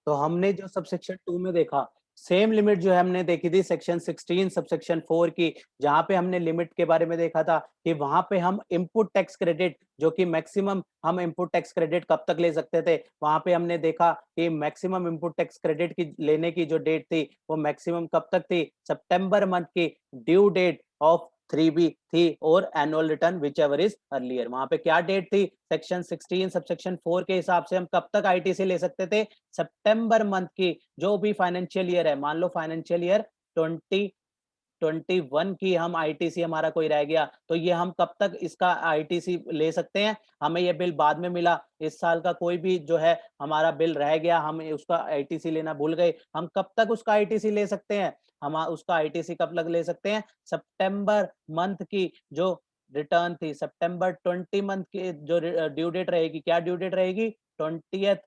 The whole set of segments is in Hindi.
तो हमने जो सबसेक्शन 2 में देखा, सेम लिमिट जो है हमने देखी थी सेक्शन 16 सबसेक्शन 4 की, जहाँ पे हमने लिमिट के बारे में देखा था कि वहाँ पे हम इनपुट टैक्स क्रेडिट जो कि मैक्सिमम हम इनपुट टैक्स क्रेडिट कब तक ले सकते थे, वहाँ पे हमने देखा कि मैक्सिमम इनपुट टैक्स क्रेडिट की लेने की जो डेट थी, वो मैक्सिमम कब तक थी? सितंबर मंथ की ड्यू डेट ऑफ 3B थी और annual return which ever is earlier. वहां पे क्या डेट थी? सेक्शन 16 सबसेक्शन 4 के हिसाब से हम कब तक आईटीसी ले सकते थे? सितंबर मंथ की जो भी फाइनेंशियल ईयर है, मान लो फाइनेंशियल ईयर 2021 की हम आईटीसी हमारा कोई रह गया, तो ये हम कब तक इसका आईटीसी ले सकते हैं? हमें ये बिल बाद में मिला, इस साल का कोई भी जो है हमारा बिल रह गया, हम उसका आईटीसी लेना भूल गए, हम कब तक उसका आईटीसी ले सकते हैं? हम उसका आईटीसी कब तक ले सकते हैं? सितंबर मंथ की जो रिटर्न थी, सितंबर 20 मंथ की जो ड्यू डेट रहेगी, क्या ड्यू डेट रहेगी? 20th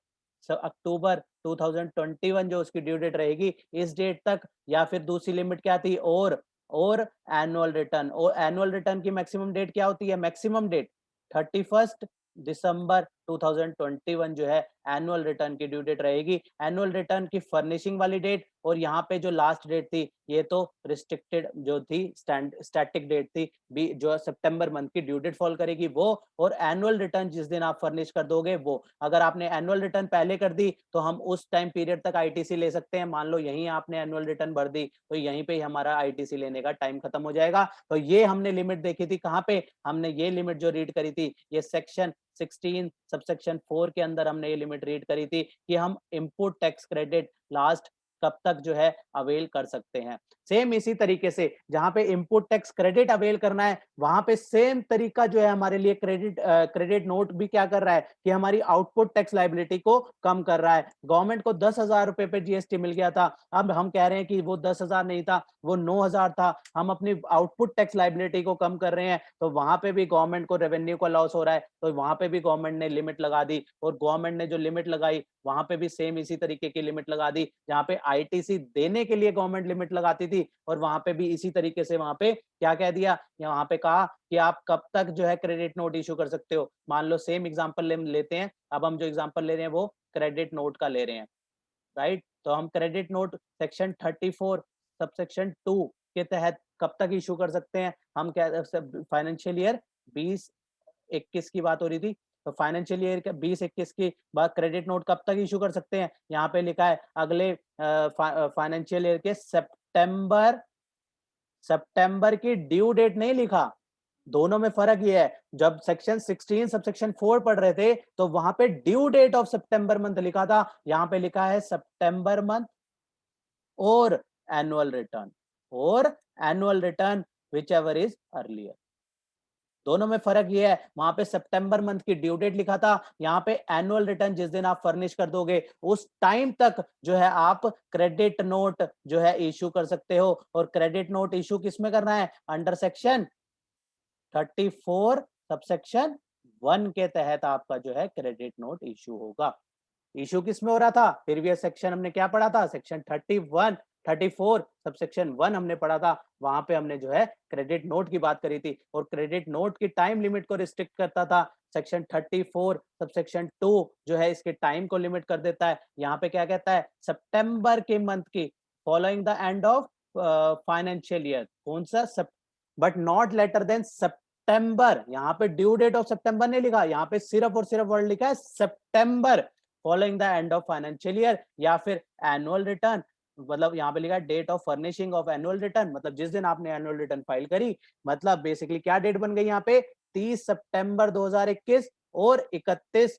अक्टूबर 2021 जो उसकी ड्यू डेट रहेगी, इस डेट तक। या फिर दूसरी लिमिट क्या थी? और एनुअल रिटर्न, और एनुअल रिटर्न की मैक्सिमम डेट क्या होती है? मैक्सिमम डेट 31 दिसंबर 2021 जो है एनुअल रिटर्न की ड्यू डेट रहेगी। एनुअल रिटर्न की फर्निशिंग वाली डेट और यहाँ पे जो लास्ट डेट थी, ये तो रिस्ट्रिक्टेड जो थी, स्टैटिक डेट थी, बी जो सितंबर मंथ की ड्यू डेट फॉल करेगी वो, और एनुअल रिटर्न जिस दिन आप फर्निश कर दोगे वो। अगर आपने एनुअल रिटर्न पहले कर दी तो हम उस टाइम पीरियड तक आईटीसी ले सकते हैं। मान लो यहीं आपने एनुअल रिटर्न भर दी तो यहीं पे ही हमारा आईटीसी लेने का टाइम खत्म हो जाएगा। तो ये हमने लिमिट देखी थी कहाँ पे? हमने ये लिमिट जो रीड करी थी, ये सेक्शन 16 सबसेक्शन 4 के अंदर हमने ये लिमिट रीड करी थी कि हम इनपुट टैक्स क्रेडिट लास्ट कब तक जो है अवेल कर सकते हैं। सेम इसी तरीके से जहां पे इनपुट टैक्स क्रेडिट अवेल करना है, वहां पे सेम तरीका जो है हमारे लिए क्रेडिट नोट भी क्या कर रहा है कि हमारी आउटपुट टैक्स लायबिलिटी को कम कर रहा है। गवर्नमेंट को 10,000 रुपए पे जीएसटी मिल गया था, अब हम कह रहे हैं कि वो 10,000 नहीं था, वो 9,000 था। हम अपनी आउटपुट टैक्स लायबिलिटी को कम कर रहे हैं, तो वहां पे भी गवर्नमेंट को रेवेन्यू का लॉस हो रहा है, तो वहां पे भी गवर्नमेंट ने लिमिट लगा दी। और गवर्नमेंट ने जो लिमिट लगाई वहां पे भी सेम इसी तरीके की लिमिट लगा दी। जहां पे आईटीसी देने के लिए गवर्नमेंट लिमिट लगाती थी, और वहां पे भी इसी तरीके से वहां पे क्या कह दिया, वहां पे कहा कि आप कब तक जो है क्रेडिट नोट इशू कर सकते हो। मान लो सेम एग्जांपल लेते हैं, अब हम जो एग्जांपल ले रहे हैं वो क्रेडिट नोट का ले रहे हैं, राइट? तो हम क्रेडिट नोट सेक्शन 34 सबसेक्शन 2 के तहत कब तक इशू कर सकते हैं? हम क्या फाइनेंशियल ईयर 2021 की बात हो रही थी, तो फाइनेंशियल ईयर के 2021 की बात, क्रेडिट नोट कब तक इशू कर सकते हैं? यहाँ पे लिखा है अगले फाइनेंशियल ईयर के सितंबर की ड्यू डेट नहीं लिखा। दोनों में फर्क ये है, जब सेक्शन 16 सबसेक्शन 4 पढ़ रहे थे तो वहां पे ड्यू डेट ऑफ सितंबर मंथ लिखा था, यहाँ पे लिखा है सितंबर मंथ और एनुअल रिटर्न, और annual return whichever is earlier. दोनों में फर्क ये है, वहां पे सितंबर मंथ की ड्यू डेट लिखा था, यहाँ पे एनुअल रिटर्न जिस दिन आप फर्निश कर दोगे उस टाइम तक जो है आप क्रेडिट नोट जो है इशू कर सकते हो। और क्रेडिट नोट इशू किस में करना है? अंडर सेक्शन 34 सबसेक्शन 1 के तहत आपका जो है क्रेडिट नोट इशू होगा। इशू किस में हो रहा था? प्रीवियस सेक्शन हमने क्या पढ़ा था? सेक्शन 31 34 सबसेक्शन 1 हमने पढ़ा था, वहां पे हमने जो है क्रेडिट नोट की बात करी थी, और क्रेडिट नोट की टाइम लिमिट को रिस्ट्रिक्ट करता था। सेक्शन 34 सबसेक्शन 2 जो है इसके टाइम को लिमिट कर देता है। यहाँ पे क्या कहता है? सितंबर के मंथ की following the end of financial year, कौन सा? बट नॉट लेटर देन सितंबर। यहाँ पे ड्यू डेट ऑफ सितंबर नहीं लिखा, यहाँ पे सिर्फ और सिर्फ वर्ड लिखा है September following the end of financial year, या फिर एनुअल रिटर्न, मतलब यहाँ पे लिखा है date of furnishing of annual return, मतलब जिस दिन आपने एनुअल रिटर्न फाइल करी। मतलब बेसिकली क्या डेट बन गई यहाँ पे? 30 सितंबर 2021 और 31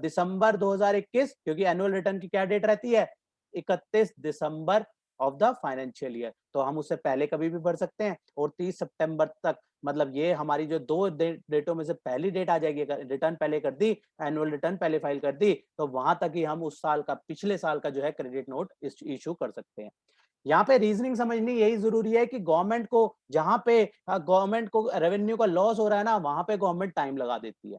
दिसंबर 2021, क्योंकि एनुअल रिटर्न की क्या डेट रहती है? 31 December of the financial year. तो हम उससे पहले कभी भी भर सकते हैं, और 30 सितंबर तक, मतलब ये हमारी जो दो डेटों में से पहली डेट आ जाएगी। अगर रिटर्न पहले कर दी, एनुअल रिटर्न पहले फाइल कर दी, तो वहां तक ही हम उस साल का, पिछले साल का जो है क्रेडिट नोट इशू कर सकते हैं। यहाँ पे रीजनिंग समझनी यही जरूरी है कि गवर्नमेंट को, जहां पे गवर्नमेंट को रेवेन्यू का लॉस हो रहा है ना, वहां पे गवर्नमेंट टाइम लगा देती है।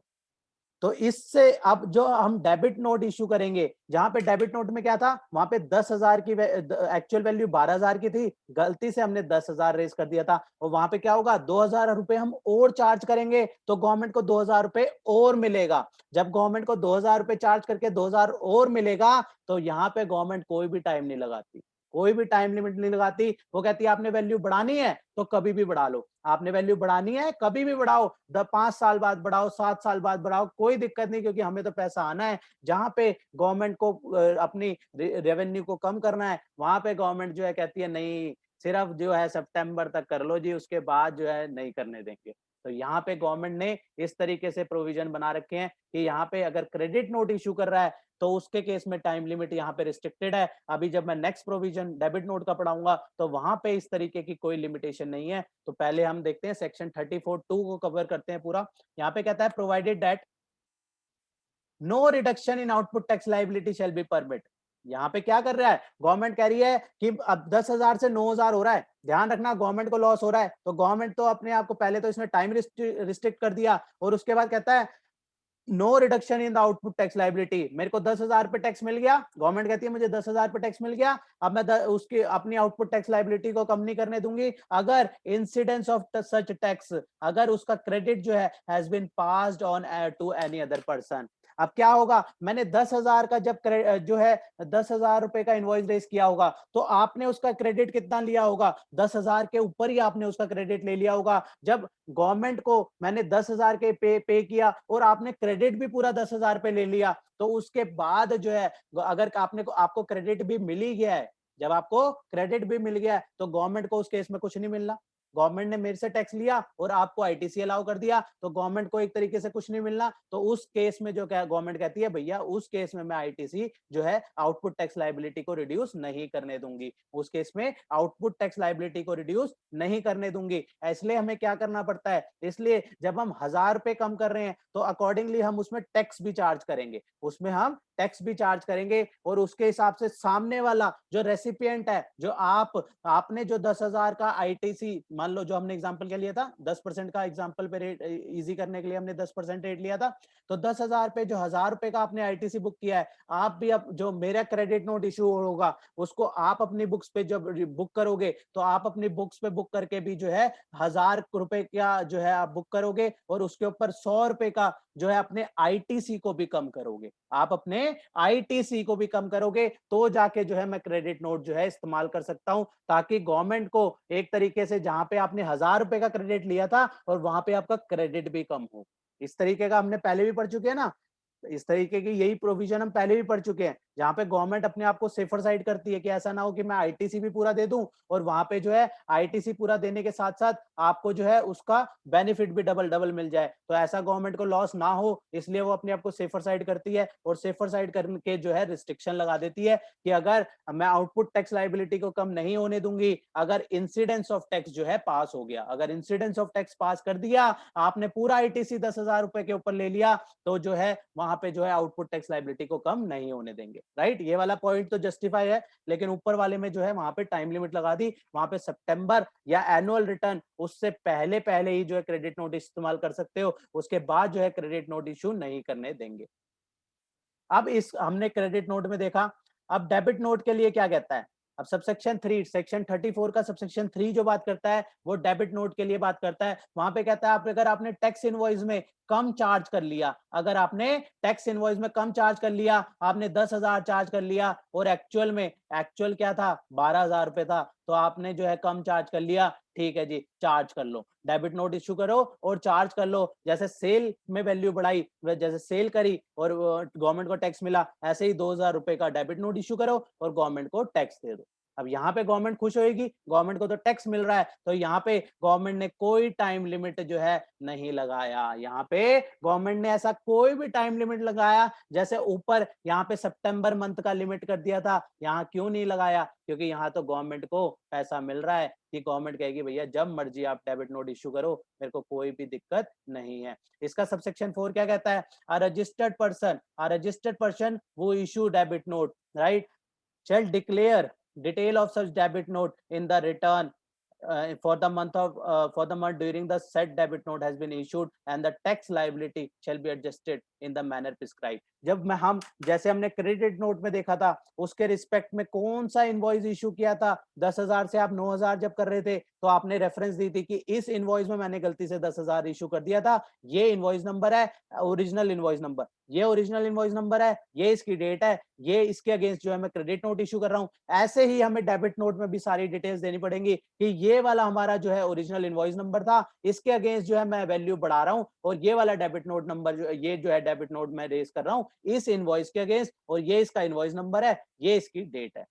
तो इससे अब जो हम डेबिट नोट इश्यू करेंगे, जहां पे डेबिट नोट में क्या था, वहां पे 10,000 की एक्चुअल वैल्यू 12,000 की थी, गलती से हमने 10,000 रेज कर दिया था, और वहां पे क्या होगा, 2,000 रुपए हम और चार्ज करेंगे तो गवर्नमेंट को 2,000 रुपए और मिलेगा। जब गवर्नमेंट को 2,000 रुपए चार्ज करके 2,000 और मिलेगा, तो यहाँ पे गवर्नमेंट कोई भी टाइम नहीं लगाती, कोई भी टाइम लिमिट नहीं लगाती। वो कहती है आपने वैल्यू बढ़ानी है तो कभी भी बढ़ा लो, आपने वैल्यू बढ़ानी है कभी भी बढ़ाओ, 5 साल बाद बढ़ाओ, 7 साल बाद बढ़ाओ, कोई दिक्कत नहीं, क्योंकि हमें तो पैसा आना है। जहां पे गवर्नमेंट को अपनी रेवेन्यू को कम करना है, वहां पे गवर्नमेंट जो है कहती है नहीं, सिर्फ जो है सितंबर तक कर लो जी, उसके बाद जो है नहीं करने देंगे। तो यहाँ पे गवर्नमेंट ने इस तरीके से प्रोविजन बना रखे हैं कि यहाँ पे अगर क्रेडिट नोट इशू कर रहा है तो उसके केस में टाइम लिमिट यहाँ पे रिस्ट्रिक्टेड है। अभी जब मैं नेक्स्ट प्रोविजन डेबिट नोट का पढ़ाऊंगा तो वहां पे इस तरीके की कोई लिमिटेशन नहीं है। तो पहले हम देखते हैं सेक्शन 34(2) को कवर करते हैं पूरा। यहाँ पे कहता है provided that no reduction in output tax liability shall be permit. यहाँ पे क्या कर रहा है, गवर्नमेंट कह रही है कि अब 10,000 से 9,000 हो रहा है, ध्यान रखना गवर्नमेंट को लॉस हो रहा है, तो गवर्नमेंट तो अपने आप को पहले तो इसने टाइम रिस्ट्रिक्ट कर दिया, और उसके बाद कहता है no reduction in the output tax liability. मेरे को 10,000 पे टैक्स मिल गया, गवर्नमेंट कहती है मुझे 10,000 पे टैक्स मिल गया, अब मैं उसकी अपनी आउटपुट टैक्स लाइबिलिटी को कम नहीं करने दूंगी अगर इंसिडेंस ऑफ सच टैक्स, अगर उसका क्रेडिट जो है has been passed on to any other person. अब क्या होगा, मैंने 10,000 का जब जो है 10,000 रुपए का इनवॉइस रेस किया होगा, तो आपने उसका क्रेडिट कितना लिया होगा, 10,000 के ऊपर ही आपने उसका क्रेडिट ले लिया होगा। जब गवर्नमेंट को मैंने 10,000 के पे किया और आपने क्रेडिट भी पूरा 10,000 पे ले लिया, तो उसके बाद जो है अगर आपने आपको क्रेडिट भी मिल ही गया है, जब आपको क्रेडिट भी मिल गया है तो गवर्नमेंट को उस केस में कुछ नहीं मिलना। गवर्नमेंट ने मेरे से टैक्स लिया और आपको आईटीसी अलाउ कर दिया, तो गवर्नमेंट को एक तरीके से कुछ नहीं मिलना। तो उस केस में जो क्या गवर्नमेंट कहती है, भैया उस केस में मैं आईटीसी जो है आउटपुट टैक्स लाइबिलिटी को रिड्यूस नहीं करने दूंगी, उस केस में आउटपुट टैक्स लाइबिलिटी को रिड्यूस नहीं करने दूंगी। इसलिए हमें क्या करना पड़ता है, इसलिए जब हम 1,000 रुपए कम कर रहे हैं तो अकॉर्डिंगली हम उसमें टैक्स भी चार्ज करेंगे, उसमें हम टैक्स भी चार्ज करेंगे, और उसके हिसाब से सामने वाला जो रेसिपिएंट है, जो आपने जो 10,000 का आईटीसी, मान लो जो हमने एग्जांपल क्या लिया था, 10% का एग्जांपल पे रेट इजी करने के लिए हमने 10% रेट लिया था, तो 10,000 पे जो 1,000 रुपए का आपने आईटीसी बुक किया है, आप भी अब जो मेरा क्रेडिट नोट इशू होगा उसको आप अपनी बुक्स पे जब बुक करोगे, तो आप अपनी बुक्स पे बुक करके भी जो है 1,000 रुपए का जो है आप बुक करोगे, और उसके ऊपर 100 रुपए का जो है अपने आईटीसी को भी कम करोगे, आप अपने आईटीसी को भी कम करोगे, तो जाके जो है मैं क्रेडिट नोट जो है इस्तेमाल कर सकता हूं, ताकि गवर्नमेंट को एक तरीके से जहां पे आपने 1,000 रुपए का क्रेडिट लिया था और वहां पे आपका क्रेडिट भी कम हो। इस तरीके का हमने पहले भी पढ़ चुके हैं ना, इस तरीके की यही प्रोविजन हम पहले भी पढ़ चुके हैं, जहां पे गवर्नमेंट अपने आप को सेफर साइड करती है कि ऐसा ना हो कि मैं आईटीसी भी पूरा दे दूं और वहां पे जो है आईटीसी पूरा देने के साथ साथ आपको जो है उसका बेनिफिट भी डबल डबल मिल जाए। तो ऐसा गवर्नमेंट को लॉस ना हो, इसलिए वो अपने आप को सेफर साइड करती है, और सेफर साइड करके जो है रिस्ट्रिक्शन लगा देती है कि अगर मैं आउटपुट टैक्स लाइबिलिटी को कम नहीं होने दूंगी, अगर इंसिडेंस ऑफ टैक्स जो है पास हो गया, अगर इंसिडेंस ऑफ टैक्स पास कर दिया, आपने पूरा आईटीसी 10,000 रुपए के ऊपर ले लिया, तो जो है वहां पे जो है आउटपुट टैक्स लाइबिलिटी को कम नहीं होने देंगे। राइट, ये वाला पॉइंट तो जस्टिफाई है, लेकिन ऊपर वाले में जो है वहां पे टाइम लिमिट लगा दी, वहां पे सितंबर या एनुअल रिटर्न उससे पहले पहले ही जो है क्रेडिट नोट इस्तेमाल कर सकते हो, उसके बाद जो है क्रेडिट नोट इशू नहीं करने देंगे। अब इस हमने क्रेडिट नोट में देखा, अब डेबिट नोट के लिए क्या कहता है। अब सबसेक्शन 3 सेक्शन 34 का सबसेक्शन 3 जो बात करता है वो डेबिट नोट के लिए बात करता है। वहां पे कहता है आप अगर आपने टैक्स इनवॉइस में कम चार्ज कर लिया, अगर आपने टैक्स इनवॉइस में कम चार्ज कर लिया, आपने 10,000 चार्ज कर लिया और एक्चुअल क्या था, 12,000 रुपए था, तो आपने जो है कम चार्ज कर लिया, ठीक है जी, चार्ज कर लो, डेबिट नोट इश्यू करो और चार्ज कर लो। जैसे सेल में वैल्यू बढ़ाई, जैसे सेल करी और गवर्नमेंट को टैक्स मिला, ऐसे ही 2,000 रुपए का डेबिट नोट इश्यू करो और गवर्नमेंट को टैक्स दे दो। अब यहाँ पे गवर्नमेंट खुश होगी, गवर्नमेंट को तो टैक्स मिल रहा है, तो यहाँ पे गवर्नमेंट ने कोई टाइम लिमिट जो है नहीं लगाया। यहाँ पे गवर्नमेंट ने ऐसा कोई भी टाइम लिमिट लगाया, जैसे ऊपर यहाँ पे सितंबर मंथ का लिमिट कर दिया था, यहाँ क्यों नहीं लगाया, क्योंकि यहाँ तो गवर्नमेंट को पैसा मिल रहा है कि गवर्नमेंट कहेगी भैया जब मर्जी आप डेबिट नोट इश्यू करो, मेरे को कोई भी दिक्कत नहीं है। इसका सबसेक्शन 4 क्या कहता है, a registered person who issue debit note, right, shall declare detail of such debit note in the return for the month during the said debit note has been issued and the tax liability shall be adjusted in the manner prescribed. जब मैं हम जैसे हमने क्रेडिट नोट में देखा था उसके रिस्पेक्ट में कौन सा इनवॉइस इशू किया था, 10,000 से आप 9,000 जब कर रहे थे तो आपने रेफरेंस दी थी कि इस इनवॉइस में मैंने गलती से 10,000 इशू कर दिया था, ये इनवॉइस नंबर है, ओरिजिनल इनवॉइस नंबर, ये ओरिजिनल इनवॉइस नंबर है, ये इसकी डेट है, ये इसके अगेंस्ट जो है मैं क्रेडिट नोट इशू कर रहा हूं। ऐसे ही हमें डेबिट नोट में भी सारी डिटेल्स देनी पड़ेंगी कि ये वाला हमारा जो है ओरिजिनल इनवॉइस नंबर था, इसके अगेंस्ट जो है मैं वैल्यू बढ़ा रहा हूं और ये वाला डेबिट नोट नंबर ये जो है डेबिट नोट मैं रेज कर रहा हूं इस इनवॉइस के अगेंस्ट और ये इसका इनवॉइस नंबर है, ये इसकी डेट है।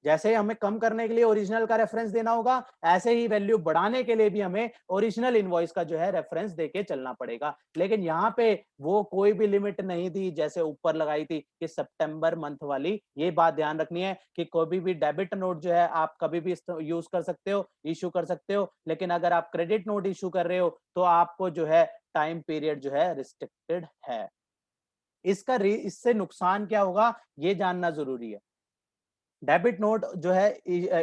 जैसे हमें कम करने के लिए ओरिजिनल का रेफरेंस देना होगा, ऐसे ही वैल्यू बढ़ाने के लिए भी हमें ओरिजिनल इनवॉइस का जो है रेफरेंस देके चलना पड़ेगा। लेकिन यहाँ पे वो कोई भी लिमिट नहीं थी जैसे ऊपर लगाई थी कि सितंबर मंथ वाली। ये बात ध्यान रखनी है कि कोई भी डेबिट नोट जो है आप कभी भी यूज कर सकते हो, इशू कर सकते हो, लेकिन अगर आप क्रेडिट नोट इशू कर रहे हो तो आपको जो है टाइम पीरियड जो है रिस्ट्रिक्टेड है। इससे नुकसान क्या होगा ये जानना जरूरी है। डेबिट नोट जो है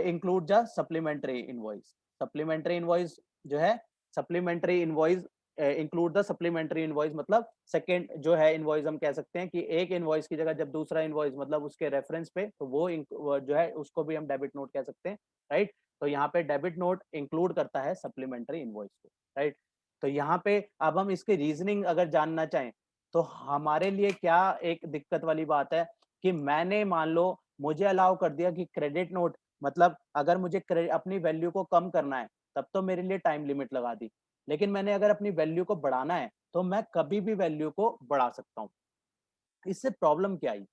include the supplementary invoice. Supplementary invoice जो है supplementary invoice include the supplementary invoice मतलब सेकंड जो है इनवॉइस हम कह सकते हैं कि एक इनवॉइस की जगह जब दूसरा इनवॉइस मतलब उसके रेफरेंस पे तो वो जो है उसको भी हम डेबिट नोट कह सकते हैं, राइट। तो यहाँ पे डेबिट नोट इंक्लूड करता है सप्लीमेंट्री इनवॉइस को, राइट। तो यहाँ पे अब हम इसके रीजनिंग अगर जानना चाहें तो हमारे लिए क्या एक दिक्कत वाली बात है कि मैंने मान लो मुझे अलाउ कर दिया कि क्रेडिट नोट मतलब अगर मुझे अपनी वैल्यू को कम करना है तब तो मेरे लिए टाइम लिमिट लगा दी, लेकिन मैंने अगर अपनी वैल्यू को बढ़ाना है तो मैं कभी भी वैल्यू को बढ़ा सकता हूँ। इससे प्रॉब्लम क्या आई?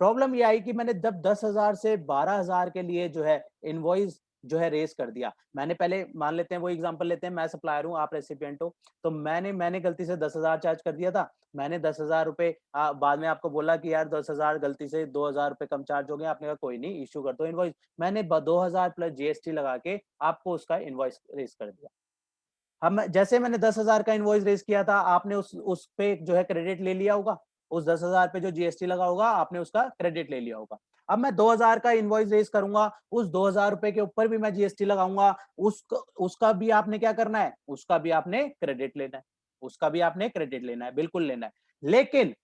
प्रॉब्लम ये आई कि मैंने जब 10,000 से 12,000 के लिए जो है इनवॉइस जो है रेज कर दिया। मैंने पहले मान लेते हैं वो एग्जांपल लेते हैं, मैं सप्लायर हूँ आप रेसिपिएंट हो, तो मैंने गलती से 10,000 चार्ज कर दिया था। मैंने 10,000 रुपए बाद में आपको बोला कि यार 10,000 गलती से 2,000 रुपए कम चार्ज हो गए। आपने कहा कोई नहीं इश्यू कर दो इनवॉइस। मैंने 2,000 प्लस जीएसटी लगा के आपको उसका इनवॉइस रेज कर दिया। अब जैसे मैंने 10,000 का इनवॉइस रेज किया था, आपने उस पे जो है क्रेडिट ले लिया होगा। उस 10,000 पे जो जीएसटी लगा होगा आपने उसका क्रेडिट ले लिया होगा। अब मैं 2,000 का इनवॉइस रेज करूंगा, उस 2,000 रुपए के ऊपर भी मैं जीएसटी लगाऊंगा, उसका भी आपने क्या करना है, उसका भी आपने क्रेडिट लेना है, उसका भी आपने क्रेडिट लेना है, बिल्कुल लेना है। लेकिन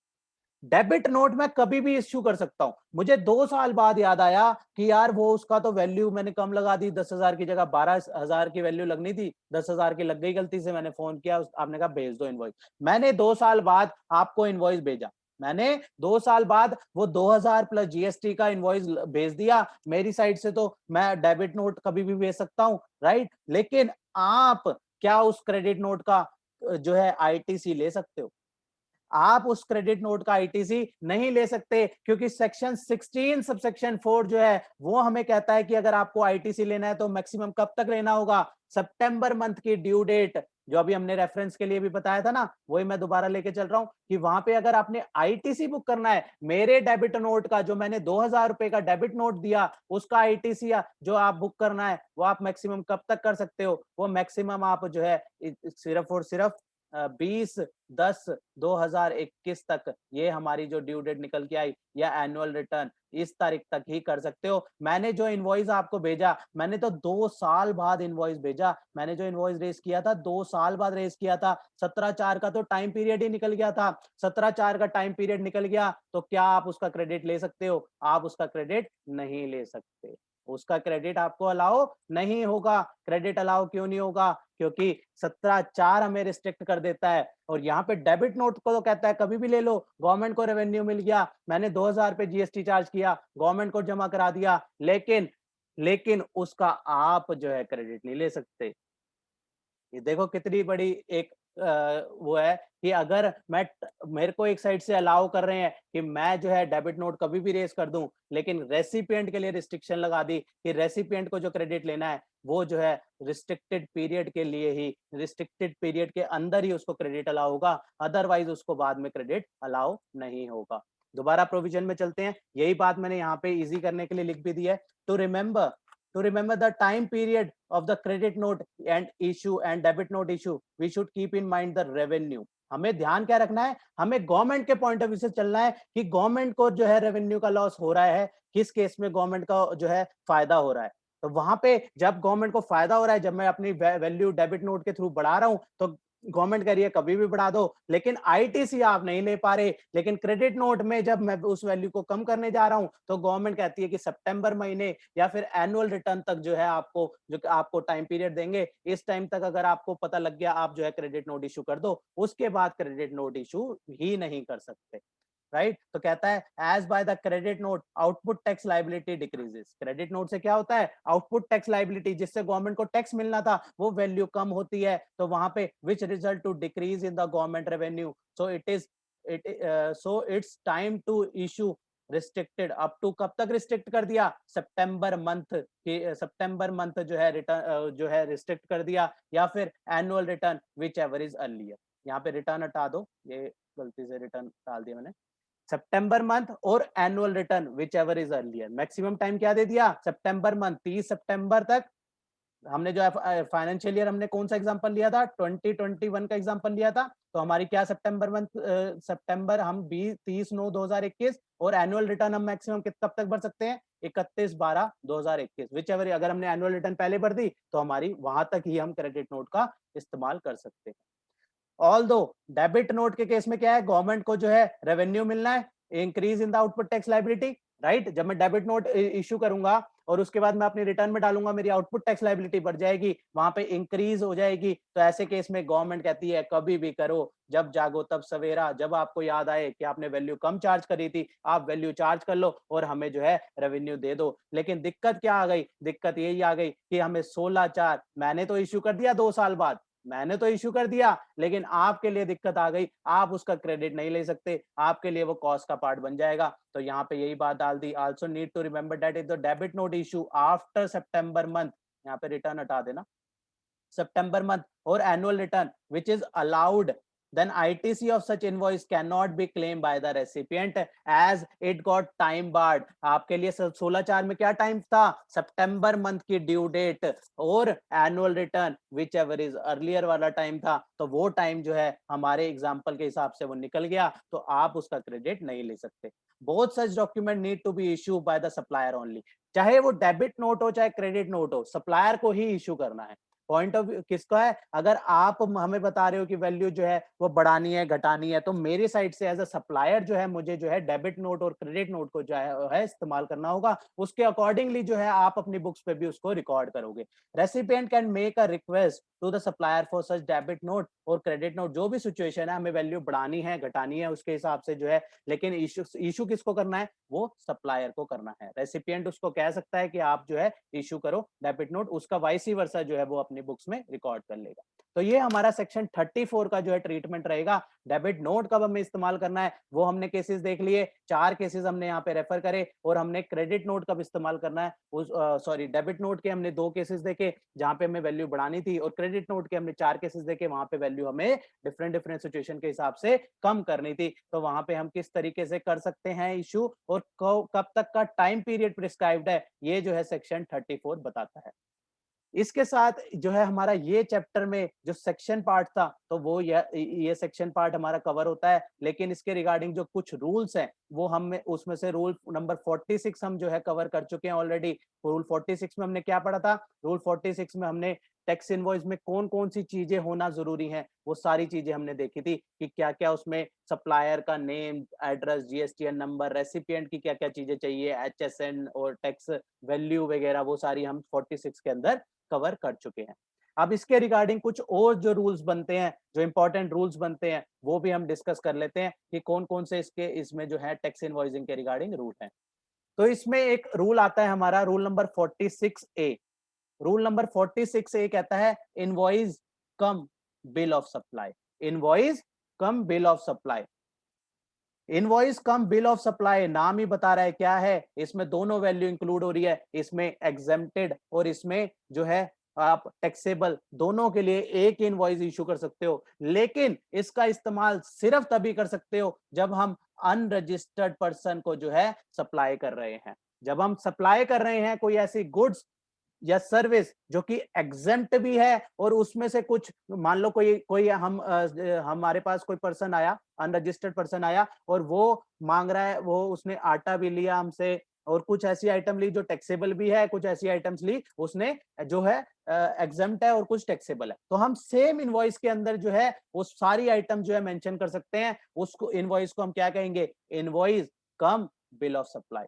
डेबिट नोट मैं कभी भी इश्यू कर सकता हूं। मुझे 2 साल बाद याद आया कि यार वो उसका तो वैल्यू मैंने कम लगा दी, 10,000 की जगह 12,000 की वैल्यू लगनी थी, 10,000 की लग गई गलती से। मैंने फोन किया, आपने कहा भेज दो इनवॉइस। मैंने 2 साल बाद आपको इनवॉइस भेजा, मैंने 2 साल बाद वो 2,000 प्लस जीएसटी का इनवॉइस भेज दिया। मेरी साइड से तो मैं डेबिट नोट कभी भी भेज सकता हूं, राइट। लेकिन आप क्या उस क्रेडिट नोट का जो है आईटीसी ले सकते हो? आप उस क्रेडिट नोट का आईटीसी नहीं ले सकते, क्योंकि सेक्शन 16 सबसेक्शन 4 जो है वो हमें कहता है कि अगर आपको आईटीसी लेना है तो मैक्सिमम कब तक लेना होगा, सितंबर मंथ की ड्यू डेट। जो अभी हमने रेफरेंस के लिए भी बताया था ना, वही मैं दोबारा लेके चल रहा हूं कि वहां पे अगर आपने आईटीसी बुक करना है, मेरे डेबिट नोट का जो मैंने 2,000 रुपए का डेबिट नोट दिया उसका आईटीसी जो आप बुक करना है वो आप मैक्सिमम कब तक कर सकते हो? वो मैक्सिमम आप जो है सिर्फ और सिर्फ 20/10/2021 तक, ये हमारी जो ड्यू डेट निकल के आई या एनुअल रिटर्न, इस तारीख तक ही कर सकते हो। मैंने जो इनवॉइस आपको भेजा, मैंने तो 2 साल बाद इनवॉइस भेजा। मैंने जो इनवॉइस रेज किया था 2 साल बाद रेज किया था। 17/4 का तो टाइम पीरियड ही निकल गया था। 17/4 का टाइम पीरियड निकल गया तो क्या आप उसका क्रेडिट ले सकते हो? आप उसका क्रेडिट नहीं ले सकते। उसका क्रेडिट आपको अलाउ नहीं होगा। क्रेडिट अलाउ क्यों नहीं होगा? क्योंकि 17/4 हमें रिस्ट्रिक्ट कर देता है। और यहाँ पे डेबिट नोट को तो कहता है कभी भी ले लो, गवर्नमेंट को रेवेन्यू मिल गया, मैंने 2,000 पे जीएसटी चार्ज किया, गवर्नमेंट को जमा करा दिया, लेकिन उसका आप जो है क्रेडिट नहीं ले सकते। ये देखो कितनी बड़ी एक वो है कि अगर मेरे को एक साइड से अलाउ कर रहे हैं कि मैं जो है डेबिट नोट कभी भी रेज कर दूं, लेकिन रेसिपिएंट के लिए रिस्ट्रिक्शन लगा दी कि रेसिपिएंट को जो क्रेडिट लेना है वो जो है रिस्ट्रिक्टेड पीरियड के लिए ही, रिस्ट्रिक्टेड पीरियड के अंदर ही उसको क्रेडिट अलाउ होगा, अदरवाइज उसको बाद में क्रेडिट अलाउ नहीं होगा। दोबारा प्रोविजन में चलते हैं, यही बात मैंने यहाँ पे इजी करने के लिए लिख भी दी है। To remember the time period of the credit note and issue and debit note issue, we should keep in mind the revenue। हमें ध्यान क्या रखना है? हमें गवर्नमेंट के पॉइंट ऑफ व्यू से चलना है कि गवर्नमेंट को जो है रेवेन्यू का लॉस हो रहा है, किस केस में गवर्नमेंट का जो है फायदा हो रहा है। तो वहां पे जब गवर्नमेंट को फायदा हो रहा है, जब मैं अपनी वैल्यू डेबिट नोट के थ्रू बढ़ा रहा हूं, तो गवर्नमेंट कह रही है कभी भी बढ़ा दो, लेकिन आईटीसी आप नहीं ले पा रहे। लेकिन क्रेडिट नोट में जब मैं उस वैल्यू को कम करने जा रहा हूं, तो गवर्नमेंट कहती है कि सितंबर महीने या फिर एनुअल रिटर्न तक जो है आपको, जो आपको टाइम पीरियड देंगे, इस टाइम तक अगर आपको पता लग गया, आप जो है क्रेडिट नोट इशू कर दो, उसके बाद क्रेडिट नोट इशू ही नहीं कर सकते। राइट, तो कहता है as by the credit note output tax liability decreases. Credit note से क्या होता है, आउटपुट टैक्स लाइबिलिटी, जिससे गवर्नमेंट को टैक्स मिलना था, वो वैल्यू कम होती है, तो वहां पे which result to decrease in the government revenue. So it's time to issue restricted up to, कब तक रिस्ट्रिक्ट कर दिया, सितंबर मंथ के, सितंबर मंथ जो है रिटर्न जो है रिस्ट्रिक्ट कर दिया, या फिर annual return whichever is earlier. यहाँ पे रिटर्न हटा दो, ये गलती से रिटर्न डाल दिया मैंने, सितंबर मंथ और annual return whichever is earlier. Maximum time क्या दे दिया, सितंबर मंथ 30 सितंबर तक। हमने जो है फाइनेंशियल ईयर हमने कौन सा एग्जांपल लिया था, 2021 का एग्जांपल लिया था, तो हमारी क्या सितंबर मंथ, सितंबर हम 30/9/2021, और एनुअल रिटर्न हम मैक्सिमम कब तक भर सकते हैं, 31/12/2021। विच एवर, अगर हमने एनुअल रिटर्न पहले भर दी, तो हमारी वहां तक ही हम क्रेडिट नोट का इस्तेमाल कर सकते हैं। ऑल दो डेबिट नोट के केस में क्या है, गवर्नमेंट को जो है रेवेन्यू मिलना है, increase in the output tax liability. Right, जब मैं डेबिट नोट इशू करूंगा और उसके बाद मैं अपनी रिटर्न में डालूंगा, मेरी आउटपुट टैक्स लाइबिलिटी बढ़ जाएगी, वहां पे इंक्रीज हो जाएगी। तो ऐसे केस में गवर्नमेंट कहती है कभी भी करो, जब जागो तब सवेरा, जब आपको याद आए कि आपने वैल्यू कम चार्ज करी थी, आप वैल्यू चार्ज कर लो और हमें जो है रेवेन्यू दे दो। लेकिन दिक्कत क्या आ गई, दिक्कत यही आ गई कि हमें 16/4 मैंने तो इशू कर दिया 2 साल बाद, मैंने तो इशू कर दिया, लेकिन आपके लिए दिक्कत आ गई, आप उसका क्रेडिट नहीं ले सकते, आपके लिए वो कॉस्ट का पार्ट बन जाएगा। तो यहाँ पे यही बात डाल दी, also need to remember that is the debit note issue after September month, यहाँ पे रिटर्न हटा देना, September month or annual return which is allowed, then ITC of such invoice cannot be claimed by the recipient as it got time barred। आपके लिए 16/4 में क्या टाइम था, सितंबर मंथ की ड्यू डेट, और annual return whichever is earlier वाला टाइम था, तो वो टाइम जो है हमारे एग्जाम्पल के हिसाब से वो निकल गया, तो आप उसका क्रेडिट नहीं ले सकते। Both such document need to be issue by the supplier only, चाहे वो डेबिट नोट हो चाहे क्रेडिट नोट हो, सप्लायर को ही इशू करना है। पॉइंट ऑफ व्यू किसका है, अगर आप हमें बता रहे हो कि वैल्यू जो है वो बढ़ानी है घटानी है, तो मेरी साइड से एज अ सप्लायर जो है मुझे जो है डेबिट नोट और क्रेडिट नोट को जो है इस्तेमाल करना होगा, उसके अकॉर्डिंगली जो है आप अपनी बुक्स पे भी उसको रिकॉर्ड करोगे। Recipient can make a request to the supplier for such debit note और क्रेडिट नोट, जो भी सिचुएशन है, हमें वैल्यू बढ़ानी है घटानी है उसके हिसाब से जो है, लेकिन इशू किसको करना है, वो सप्लायर को करना है। रेसिपिएंट उसको कह सकता है कि आप जो है इशू करो डेबिट नोट, उसका वाइस वर्सा जो है वो अपनी बुक्स में रिकॉर्ड कर लेगा। तो ये हमारा सेक्शन 34 का जो है ट्रीटमेंट रहेगा। डेबिट नोट कब हमें इस्तेमाल करना है वो हमने केसेस देख लिए, 4 केसेस हमने यहाँ पे रेफर करे, और हमने क्रेडिट नोट कब इस्तेमाल करना है उस सॉरी डेबिट नोट के हमने 2 केसेस देखे जहां पे हमें वैल्यू बढ़ानी थी, और क्रेडिट नोट के हमने 4 केसेस देखे वहां पे वैल्यू हमें डिफरेंट डिफरेंट सिचुएशन के हिसाब से कम करनी थी। तो वहां पे हम किस तरीके से कर सकते हैं इशू, और कब तक का टाइम पीरियड प्रिस्क्राइब्ड है, ये जो है सेक्शन 34 बताता है। इसके साथ जो है हमारा ये चैप्टर में जो सेक्शन पार्ट था, तो वो ये सेक्शन पार्ट हमारा कवर होता है, लेकिन इसके रिगार्डिंग जो कुछ रूल्स हैं वो हम उसमें से रूल नंबर 46 हम जो है कवर कर चुके हैं ऑलरेडी। रूल 46 में हमने क्या पढ़ा था, रूल 46 में हमने टैक्स इनवॉइस में कौन कौन सी चीजें होना जरूरी हैं, वो सारी चीजें हमने देखी थी कि क्या क्या उसमें सप्लायर का name, address, GSTN number, recipient की क्या क्या चीजें चाहिए, एचएसएन और टैक्स वैल्यू वगैरह, वो सारी हम 46 के अंदर कवर कर चुके हैं। अब इसके रिगार्डिंग कुछ और जो रूल्स बनते हैं, जो इंपॉर्टेंट रूल्स बनते हैं, वो भी हम डिस्कस कर लेते हैं कि कौन कौन से इसमें जो है टैक्स इनवॉइसिंग के रिगार्डिंग रूल हैं। तो इसमें एक रूल आता है हमारा rule number 46A। Rule number 46A कहता है invoice cum bill of supply. Invoice cum bill of supply, invoice cum bill of supply नाम ही बता रहा है क्या है, इसमें दोनों वैल्यू इंक्लूड हो रही है, इसमें एग्जेम्प्टेड और इसमें जो है आप टैक्सेबल, दोनों के लिए एक इनवॉइस इशू कर सकते हो। लेकिन इसका इस्तेमाल सिर्फ तभी कर सकते हो जब हम अनरजिस्टर्ड पर्सन को जो है सप्लाई कर रहे हैं। जब हम सप्लाई कर रहे हैं कोई ऐसी गुड्स या सर्विस जो कि एग्जेम्प्ट भी है, और उसमें से कुछ मान लो कोई कोई हमारे पास कोई पर्सन आया, अनरजिस्टर्ड पर्सन आया और वो मांग रहा है, वो उसने आटा भी लिया हमसे, और कुछ ऐसी आइटम ली जो टैक्सेबल भी है, कुछ ऐसी आइटम्स ली उसने जो है एग्जम्प्ट है और कुछ टैक्सेबल है। तो हम सेम इनवॉइस के अंदर जो है वो सारी आइटम जो है मेंशन कर सकते हैं। उसको इनवॉइस को हम क्या कहेंगे? Invoice cum bill of supply.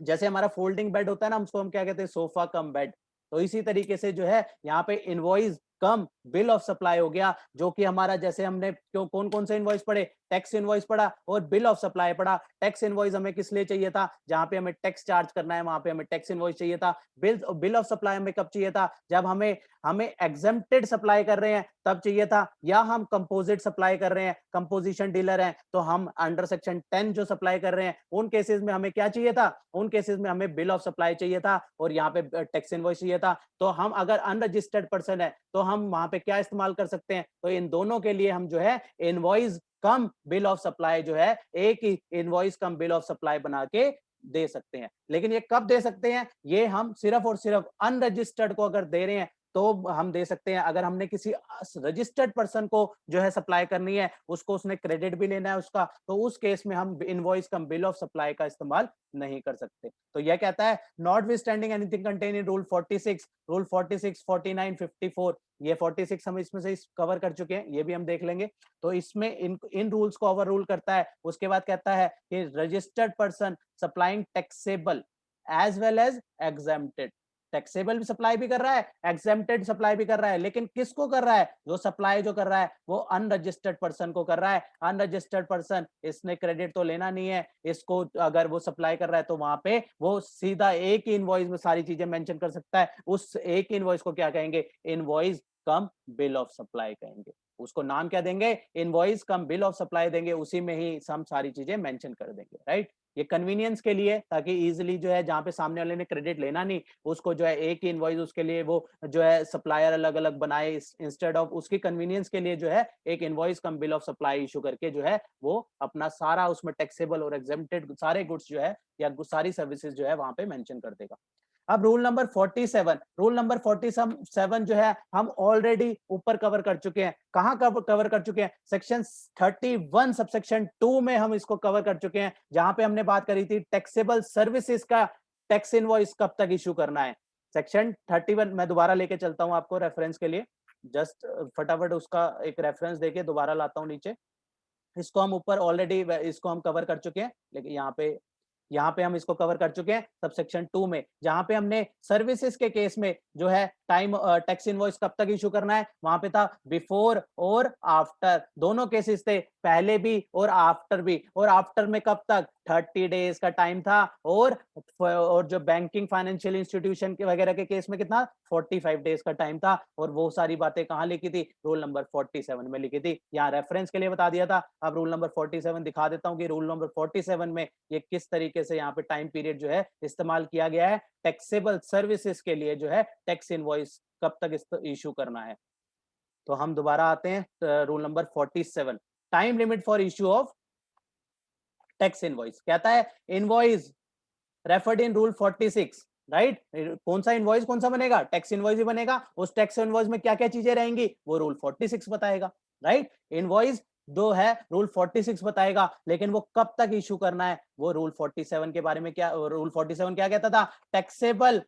जैसे हमारा फोल्डिंग बेड होता है ना, उसको हम क्या कहते हैं? Sofa cum bed. तो इसी तरीके से जो है यहाँ पे invoice cum bill of supply हो गया, जो कि हमारा जैसे हमने क्यों कौन कौन से इनवॉइस पढ़े? टैक्स इनवॉइस पढ़ा और बिल ऑफ सप्लाई पढ़ा। टैक्स इनवॉइस हमें किस लिए चाहिए था? जहां पे हमें टैक्स चार्ज करना है वहां पे हमें टैक्स इनवॉइस चाहिए था। बिल ऑफ सप्लाई हमें कब चाहिए था? जब हमें हमें एग्जेम्प्टेड सप्लाई कर रहे हैं तब चाहिए था, या हम कंपोजिट सप्लाई कर रहे हैं, कंपोजिशन डीलर हैं, तो हम अंडर सेक्शन 10 जो सप्लाई कर रहे हैं उन केसेस में हमें क्या चाहिए था? उन केसेस में हमें बिल ऑफ सप्लाई चाहिए था और यहाँ पे टैक्स इनवॉइस चाहिए था। तो हम अगर अनरजिस्टर्ड पर्सन है तो हम वहां पे क्या इस्तेमाल कर सकते हैं? तो इन दोनों के लिए हम जो है invoice cum bill of supply जो है, एक ही invoice cum bill of supply बना के दे सकते हैं। लेकिन ये कब दे सकते हैं? ये हम सिर्फ और सिर्फ अनरजिस्टर्ड को अगर दे रहे हैं तो हम दे सकते हैं। अगर हमने किसी रजिस्टर्ड पर्सन को जो है सप्लाई करनी है, उसको उसने क्रेडिट भी लेना है उसका, तो उस केस में हम invoice cum bill of supply का इस्तेमाल नहीं कर सकते। तो यह कहता है not with standing anything contain in rule 46, rule 46, 49, 54, ये 46 हम इसमें से कवर कर चुके हैं, ये भी हम देख लेंगे। तो इसमें इन रूल्स को ओवर रूल करता है। उसके बाद कहता है कि registered person supplying taxable as well as exempted, taxable भी सप्लाई भी कर रहा है, एग्जेम्प्टेड सप्लाई भी कर रहा है, लेकिन किसको कर रहा है? जो सप्लाई जो कर रहा है वो अनरजिस्टर्ड पर्सन को कर रहा है। अनरजिस्टर्ड पर्सन, इसने क्रेडिट तो लेना नहीं है, इसको अगर वो सप्लाई कर रहा है तो वहां पे वो सीधा एक ही इनवॉइस में सारी चीजें मेंशन कर सकता है। उस एक इनवॉइस को क्या कहेंगे? Invoice cum bill of supply कहेंगे। उसको नाम क्या देंगे? Invoice cum bill of supply देंगे, उसी में ही हम सारी चीजें मेंशन कर देंगे, राइट। ये कन्वीनियंस के लिए, ताकि इजीली जो है जहां पे सामने वाले ने क्रेडिट लेना नहीं, उसको जो है एक ही इनवॉइस उसके लिए वो जो है सप्लायर अलग अलग बनाए, इंस्टेड ऑफ उसकी कन्वीनियंस के लिए जो है एक invoice cum bill of supply issue करके जो है वो अपना सारा उसमें टैक्सेबल और एग्जेम्प्टेड सारे गुड्स जो है या सारी सर्विसेज जो है वहां पे मेंशन कर देगा। अब रूल नंबर 47, रूल नंबर 47 जो है हम ऑलरेडी ऊपर कवर कर चुके हैं। कहां कवर कर चुके हैं? सेक्शन 31 सबसेक्शन 2 में हम इसको कवर कर चुके हैं, जहां पे हमने बात करी थी टैक्सेबल सर्विसेज का टैक्स इनवॉइस कब तक इशू करना है। सेक्शन 31 मैं दोबारा लेके चलता हूं आपको रेफरेंस के लिए, जस्ट फटाफट उसका एक रेफरेंस देके दोबारा लाता हूं नीचे। इसको हम ऊपर ऑलरेडी इसको हम कवर कर चुके हैं, लेकिन यहाँ पे हम इसको कवर कर चुके हैं सबसेक्शन 2 में, जहां पे हमने सर्विसेज के केस में जो है टाइम टैक्स इनवॉइस कब तक इशू करना है, वहां पे था बिफोर और आफ्टर, दोनों केसेस थे, पहले भी और आफ्टर भी। और आफ्टर में कब तक? 30 डेज का टाइम था। और जो बैंकिंग फाइनेंशियल इंस्टीट्यूशन के वगैरह के केस में कितना? 45 डेज का टाइम था। और वो सारी बातें कहाँ लिखी थी? रूल नंबर 47 में लिखी थी। यहाँ रेफरेंस के लिए बता दिया था। अब रूल नंबर 47 दिखा देता हूँ कि रूल नंबर 47 में ये किस तरीके से यहाँ पे टाइम पीरियड जो है इस्तेमाल किया गया है। टैक्सेबल सर्विसेज के लिए जो है टैक्स इनवॉइस कब तक इशू करना है। तो हम दोबारा आते हैं rule number 47, time limit for issue of tax invoice. कहता है invoice referred in rule 46, right. कौन सा इनवॉइस कौन सा बनेगा? टैक्स इनवॉइस ही बनेगा। उस टैक्स इनवॉइस में क्या क्या चीजें रहेंगी वो रूल 46 बताएगा, राइट। इनवॉइस जो है रूल 46 बताएगा, लेकिन वो कब तक इशू करना है वो रूल 47 के बारे में क्या, रूल 47 क्या कहता था? Taxable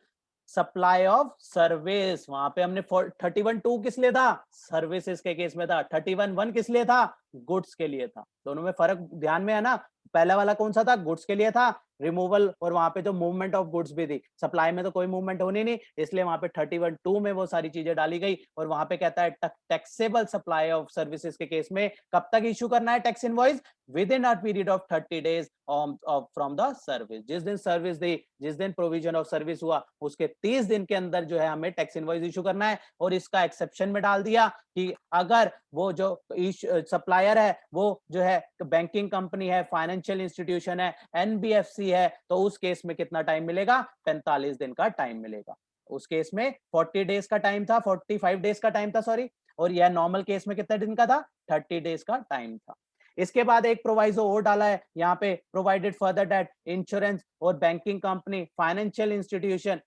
supply of service. वहां पे हमने 31(2) किस लिए था? सर्विसेज के केस में था। 31(1) किस लिए था? गुड्स के लिए था। दोनों में फर्क ध्यान में है ना? पहला वाला कौन सा था? गुड्स के लिए था, रिमूवल, और वहां पे जो मूवमेंट ऑफ गुड्स भी थी। सप्लाई में तो कोई मूवमेंट होनी नहीं, इसलिए वहां पे 31(2) में वो सारी चीजें डाली गई। और वहां पे कहता है टैक्सेबल सप्लाई ऑफ सर्विसेज के केस में कब तक इशू करना है tax invoice? With in a period of 30 days from the service. जिस दिन सर्विस दी, जिस दिन प्रोविजन ऑफ सर्विस हुआ, उसके 30 दिन के अंदर जो है हमें टैक्स इनवॉइस इशू करना है। और इसका एक्सेप्शन में डाल दिया कि अगर वो जो सप्लायर है वो जो है बैंकिंग कंपनी है, फाइनेंशियल इंस्टीट्यूशन है, एनबीएफसी है, तो उस केस में कितना टाइम मिलेगा? 45 दिन का टाइम मिलेगा। उस केस में 40 डेज का टाइम था, 45 डेज का टाइम था, सॉरी। और यह नॉर्मल केस में कितने दिन का था? 30 डेज का टाइम था। इसके बाद एक प्रोवाइजो और डाला है यहाँ पे, प्रोवाइडेड फर्दर दैट इंश्योरेंस और banking company, financial institution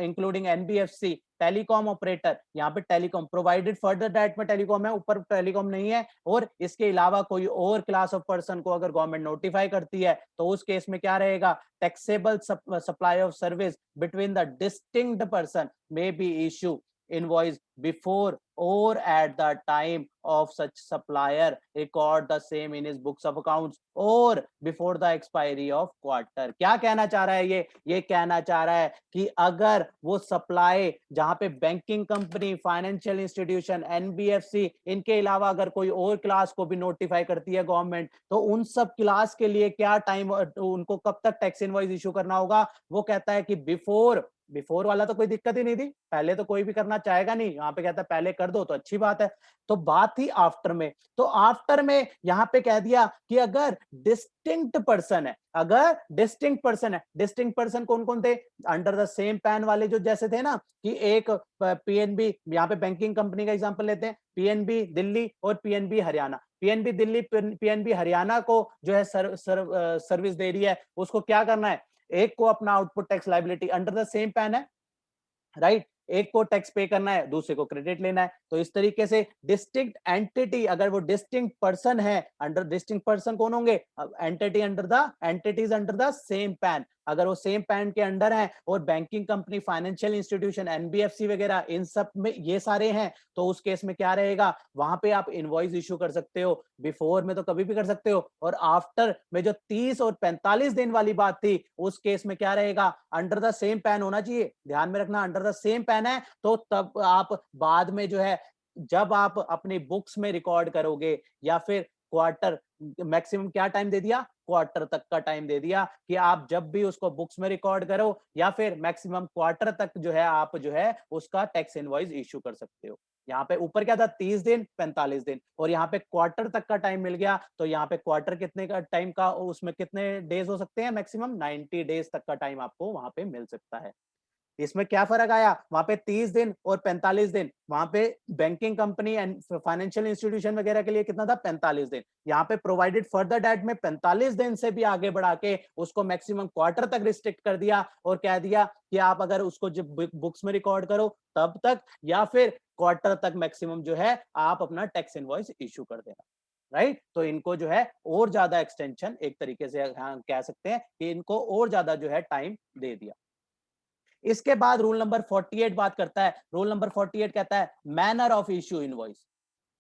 including NBFC telecom operator, यहाँ पे टेलीकॉम प्रोवाइडेड फर्दर दैट में टेलीकॉम है, ऊपर टेलीकॉम नहीं है, और इसके अलावा कोई और क्लास ऑफ पर्सन को अगर गवर्नमेंट नोटिफाई करती है तो उस केस में क्या रहेगा, taxable supply of service between the distinct person may be issue invoice before or at the time of such supplier record the same in his books of accounts or before the expiry of quarter। क्या कहना चाह रहा है ये कहना चाह रहा है कि अगर वो सप्लाई जहां पे banking company, financial institution, NBFC, इनके अलावा अगर कोई और क्लास को भी नोटिफाई करती है गवर्नमेंट, तो उन सब क्लास के लिए क्या टाइम, उनको कब तक टैक्स इनवॉइस इशू करना होगा। वो कहता है कि बिफोर वाला तो कोई दिक्कत ही नहीं थी, पहले तो कोई भी करना चाहेगा नहीं, यहाँ पे कहता है पहले कर दो तो अच्छी बात है। तो बात थी आफ्टर में, तो आफ्टर में यहाँ पे कह दिया कि अगर डिस्टिंक्ट पर्सन है, अगर डिस्टिंक्ट पर्सन है, डिस्टिंक्ट पर्सन कौन कौन थे, अंडर द सेम पैन वाले जो जैसे थे ना, कि एक पीएनबी, यहाँ पे बैंकिंग कंपनी का एग्जांपल लेते हैं, पीएनबी दिल्ली और PNB Haryana. PNB Delhi PNB Haryana को जो है सर्विस दे रही है, उसको क्या करना है, एक को अपना output tax liability under the same pan है, राइट, एक को टैक्स पे करना है, दूसरे को क्रेडिट लेना है। तो इस तरीके से डिस्टिंक्ट एंटिटी, अगर वो डिस्टिंक्ट पर्सन है, अंडर डिस्टिंक्ट पर्सन कौन होंगे, entity under the entities under the same pan, अगर वो सेम पैन के अंडर है और banking company, financial institution, NBFC वगैरह इन सब में ये सारे हैं, तो उस केस में क्या रहेगा, वहां पे आप इनवॉइस इशू कर सकते हो। बिफोर में तो कभी भी कर सकते हो, और आफ्टर में जो 30 और 45 दिन वाली बात थी, उस केस में क्या रहेगा, अंडर द सेम पैन होना चाहिए, ध्यान में रखना, अंडर द सेम पैन है, तो तब आप बाद में जो है, जब आप अपनी बुक्स में रिकॉर्ड करोगे, या फिर क्वार्टर, मैक्सिमम क्या टाइम दे दिया, क्वार्टर तक का टाइम दे दिया, कि आप जब भी उसको बुक्स में रिकॉर्ड करो, या फिर मैक्सिमम क्वार्टर तक जो है आप जो है उसका टैक्स इनवॉइस इशू कर सकते हो। यहाँ पे ऊपर क्या था, 30 दिन, 45 दिन, और यहाँ पे क्वार्टर तक का टाइम मिल गया, तो यहाँ पे क्वार्टर कितने का टाइम का, उसमें कितने डेज हो सकते हैं, मैक्सिमम 90 डेज तक का टाइम आपको वहां पे मिल सकता है। इसमें क्या फर्क आया, वहां पे 30 दिन और 45 दिन, वहां पे banking company and financial institution वगैरह के लिए कितना था, 45 दिन, यहाँ पे प्रोवाइडेड फर्दर डेट में 45 दिन से भी आगे बढ़ा के उसको मैक्सिमम क्वार्टर तक रिस्ट्रिक्ट कर दिया, और कह दिया कि आप अगर उसको जब बुक्स में रिकॉर्ड करो तब तक, या फिर क्वार्टर तक मैक्सिमम जो है आप अपना टैक्स इनवॉइस इशू कर देना, राइट। तो इनको जो है और ज्यादा एक्सटेंशन, एक तरीके से हाँ, कह सकते हैं कि इनको और ज्यादा जो है टाइम दे दिया। इसके बाद रूल नंबर 48 बात करता है, रूल नंबर 48 कहता है मैनर ऑफ इश्यू इनवॉइस।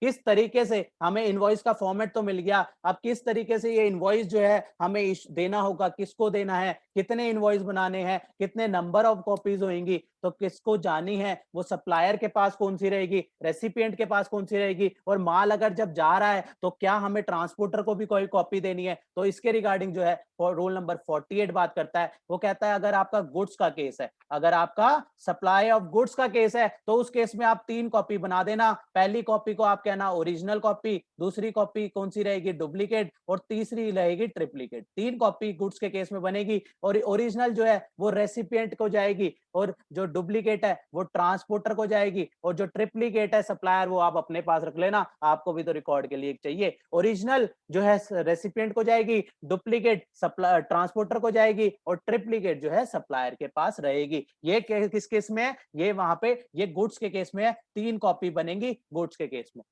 किस तरीके से हमें इनवॉइस का फॉर्मेट तो मिल गया, अब किस तरीके से ये इनवॉइस जो है हमें देना होगा, किसको देना है, कितने इनवॉइस बनाने हैं, कितने नंबर ऑफ कॉपीज होंगी, तो किसको जानी है, वो सप्लायर के पास कौन सी रहेगी, रेसिपिएंट के पास कौन सी रहेगी, और माल अगर जब जा रहा है तो क्या हमें ट्रांसपोर्टर को भी कोई कॉपी देनी है। तो इसके रिगार्डिंग जो है रूल नंबर 48 बात करता है, वो कहता है अगर आपका गुड्स का केस है, अगर आपका सप्लाई ऑफ गुड्स का केस है, तो उस केस में आप 3 कॉपी बना देना। पहली कॉपी को आप कहना ओरिजिनल कॉपी, दूसरी कॉपी कौन सी रहेगी, डुप्लीकेट, और तीसरी रहेगी ट्रिप्लीकेट। 3 कॉपी गुड्स के केस में बनेगी, और ओरिजिनल जो है वो रेसिपिएंट को जाएगी, और जो डुप्लीकेट है वो ट्रांसपोर्टर को जाएगी, और जो ट्रिप्लीकेट है सप्लायर, वो आप अपने पास रख लेना, आपको भी तो रिकॉर्ड के लिए चाहिए। ओरिजिनल जो है रेसिपिएंट को जाएगी, डुप्लीकेट ट्रांसपोर्टर को जाएगी, और ट्रिप्लीकेट जो है सप्लायर के पास रहेगी। ये किस केस में है, ये वहां पे ये गुड्स के केस में है, 3 कॉपी बनेंगी गुड्स के केस में।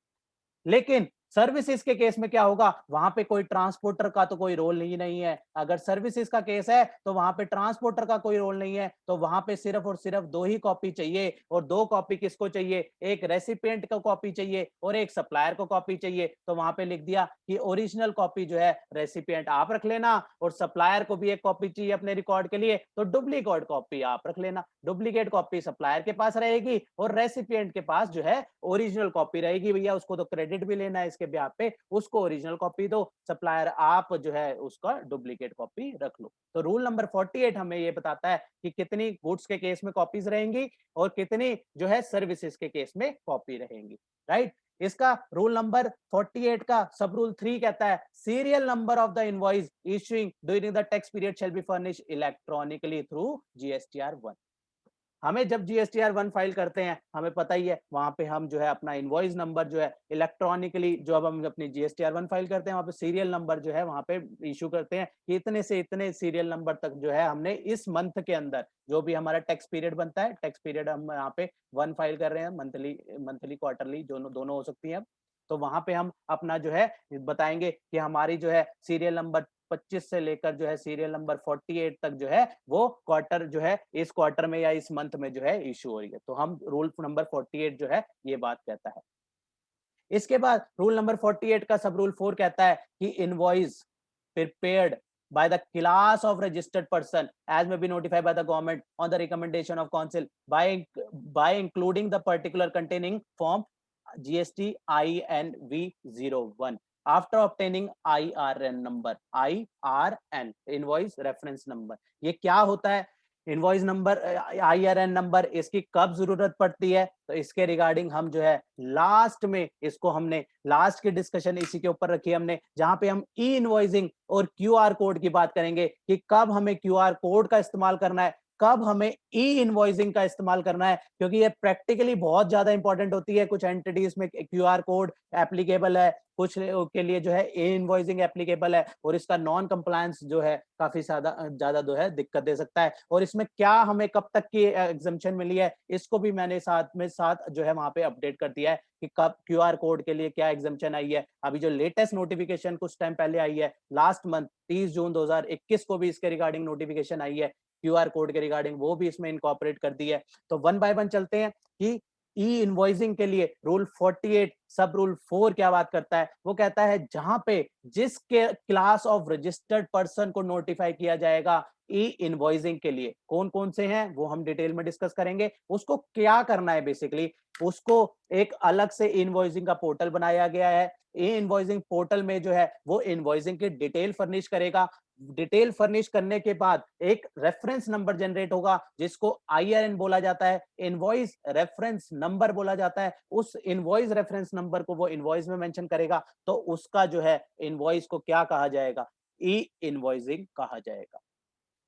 लेकिन सर्विसेज के केस में क्या होगा, वहां पे कोई ट्रांसपोर्टर का तो कोई रोल ही नहीं है। अगर सर्विसेज का केस है तो वहां पे ट्रांसपोर्टर का कोई रोल नहीं है, तो वहां पे सिर्फ और सिर्फ 2 ही कॉपी चाहिए, और 2 कॉपी किसको चाहिए, एक रेसिपिएंट को कॉपी चाहिए और एक सप्लायर को कॉपी चाहिए। तो वहां पे लिख दिया कि ओरिजिनल कॉपी जो है रेसिपिएंट आप रख लेना, और सप्लायर को भी एक कॉपी चाहिए अपने रिकॉर्ड के लिए, तो डुप्लीकेट कॉपी आप रख लेना। डुप्लीकेट कॉपी सप्लायर के पास रहेगी, और रेसिपिएंट के पास जो है ओरिजिनल कॉपी रहेगी। भैया उसको तो क्रेडिट भी लेना है इसके ब्याह पे, उसको ओरिजिनल कॉपी दो, सप्लायर आप जो है उसका डुप्लीकेट कॉपी रख लो। तो रूल नंबर 48 हमें ये बताता है कि कितनी गुड्स के केस में कॉपीज रहेंगी, और कितनी जो है सर्विसेज के केस में कॉपी रहेंगी, राइट। इसका रूल नंबर 48 का सब रूल 3 कहता है serial number of the invoice issuing during the tax period shall be furnished electronically through GSTR 1। हमें जब जीएसटीआर 1 फाइल करते हैं, हमें पता ही है वहाँ पे हम जो है अपना इनवॉइस नंबर जो है इलेक्ट्रॉनिकली, जो अब हम अपनी जीएसटीआर 1 फाइल करते हैं वहाँ पे सीरियल नंबर जो है वहाँ पे इश्यू करते हैं कि इतने से इतने सीरियल नंबर तक जो है हमने इस मंथ के अंदर जो भी हमारा टैक्स पीरियड बनता है, टैक्स पीरियड हम यहाँ पे 1 फाइल कर रहे हैं, मंथली मंथली क्वार्टरली दोनों दोनों हो सकती है। तो वहाँ पे हम अपना जो है बताएँगे कि हमारी जो है सीरियल नंबर 25 से लेकर जो है सीरियल नंबर 48 तक जो है वो क्वार्टर जो है इस क्वार्टर में या इस मंथ में जो है इश्यू हो रही है। तो हम रूल नंबर 48 जो है ये बात कहता है। इसके बाद रूल नंबर 48 का सब रूल 4 कहता है कि invoice prepared by the class of registered person as may be notified by the government on the recommendation of council by including the particular containing form GST INV01 after obtaining IRN number, IRN invoice reference number। ये क्या होता है इनवॉइस नंबर, आईआरएन नंबर, इसकी कब जरूरत पड़ती है? तो इसके रिगार्डिंग हम जो है लास्ट में इसको हमने लास्ट की डिस्कशन इसी के ऊपर रखी हमने, जहां पे हम ई इनवॉइसिंग और क्यूआर कोड की बात करेंगे कि कब हमें क्यूआर कोड का इस्तेमाल करना है, कब हमें ई इनवॉइसिंग का इस्तेमाल करना है, क्योंकि ये प्रैक्टिकली बहुत ज्यादा इंपॉर्टेंट होती है। कुछ एंटिटीज में क्यूआर कोड एप्लीकेबल है, कुछ के लिए जो है ए इनवॉइसिंग एप्लीकेबल है, और इसका नॉन कंप्लायंस जो है काफी ज्यादा ज्यादा जो है दिक्कत दे सकता है। और इसमें क्या हमें कब तक की एग्जम्पशन मिली है, इसको भी मैंने साथ में साथ जो है वहां पे अपडेट कर दिया है कि कब क्यूआर कोड के लिए क्या एग्जम्पशन आई है। अभी जो लेटेस्ट नोटिफिकेशन कुछ टाइम पहले आई है, लास्ट मंथ 30 जून 2021 को भी इसके रिगार्डिंग नोटिफिकेशन आई है क्यूआर कोड के रिगार्डिंग, वो भी इसमें इनकॉर्पोरेट कर दी है। तो वन बाय वन चलते हैं कि ई इनवॉइसिंग के लिए रूल 48 सब रूल 4 क्या बात करता है। वो कहता है जहां पे जिसके क्लास ऑफ रजिस्टर्ड पर्सन को नोटिफाई किया जाएगा ई इनवॉइसिंग के लिए, कौन कौन से हैं वो हम डिटेल में डिस्कस करेंगे। उसको क्या करना है बेसिकली, उसको एक अलग से इनवॉइसिंग का पोर्टल बनाया गया है। ई इनवॉइसिंग पोर्टल में जो है वो इनवॉइसिंग की डिटेल फर्निश करेगा। डिटेल फर्निश करने के बाद एक रेफरेंस नंबर जनरेट होगा जिसको आईआरएन बोला जाता है, इनवॉइस रेफरेंस नंबर बोला जाता है। उस इनवॉइस रेफरेंस नंबर को वो इनवॉइस में मेंशन करेगा, तो उसका जो है इनवॉइस को क्या कहा जाएगा, ई इनवॉइसिंग कहा जाएगा।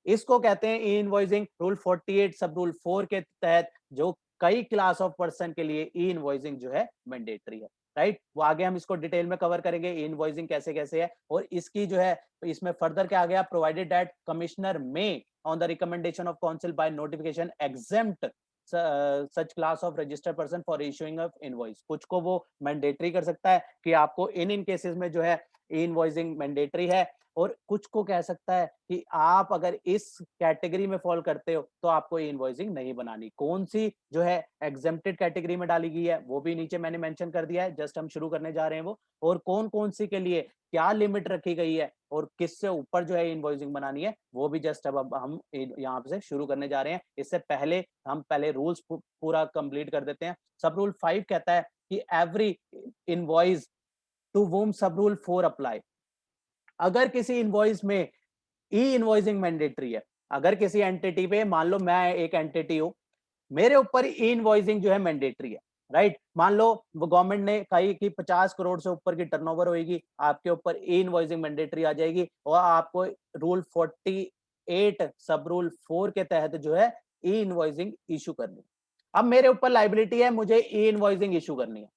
इसको कहते हैं ई इनवॉइसिंग। रूल 48 सब रूल 4 के तहत जो कई क्लास ऑफ पर्सन के लिए ई इनवॉइसिंग जो है मैंडेटरी है, राइट। वो आगे हम इसको डिटेल में कवर करेंगे ई इनवॉइसिंग कैसे कैसे है, और इसकी जो है इसमें फर्दर क्या आ गया, प्रोवाइडेड दैट कमिश्नर में on the recommendation of council by notification exempt such class of registered person for issuing of invoice. कुछ को वो मैंडेटरी कर सकता है कि आपको इन केसेस में जो है ई इनवॉइसिंग मैंडेटरी है, और कुछ को कह सकता है कि आप अगर इस कैटेगरी में फॉल करते हो तो आपको इनवॉइसिंग नहीं बनानी। कौन सी जो है एग्जेम्प्टेड कैटेगरी में डाली गई है वो भी नीचे मैंने मेंशन कर दिया है, जस्ट हम शुरू करने जा रहे हैं वो। और कौन कौन सी के लिए क्या लिमिट रखी गई है और किससे ऊपर जो है इनवॉइसिंग बनानी है वो भी जस्ट अब हम यहाँ से शुरू करने जा रहे हैं। इससे पहले हम पहले रूल्स पूरा कंप्लीट कर देते हैं। सब रूल 5 कहता है कि एवरी इनवॉइस टू वूम सब रूल 4 अप्लाई। अगर किसी इनवॉइस में ई इनवॉइसिंग मैंडेटरी है, अगर किसी एंटिटी पे, मान लो मैं एक एंटिटी हूं, मेरे ऊपर ई इनवॉइसिंग जो है मैंडेटरी है, राइट। मान लो वो गवर्नमेंट ने कही कि 50 करोड़ से ऊपर की टर्नओवर होगी, आपके ऊपर ई इनवॉइसिंग मैंडेटरी आ जाएगी और आपको रूल 48 सब रूल 4 के तहत जो है ई इनवॉइसिंग इशू करनी है। अब मेरे ऊपर लाइबिलिटी है, मुझे ई इनवॉइसिंग इशू करनी है।